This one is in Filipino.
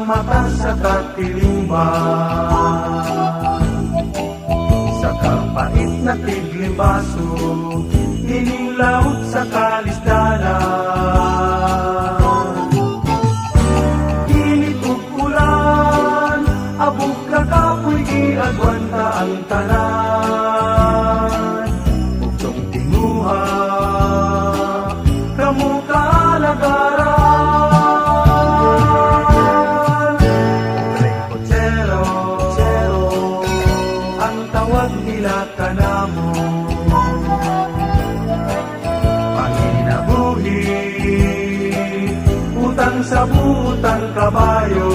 mata sa katilimban. Sa kapait na tiglimbaso, nininglaot sa kalisdanan. Init ug ulan, abog ka kapoy, giagwanta ang tanan. Ugtong tinguha, kamo kaalagaran. Repochero, ang tawag nila kanamo. Panginabuhi, utang sa butang kabayo.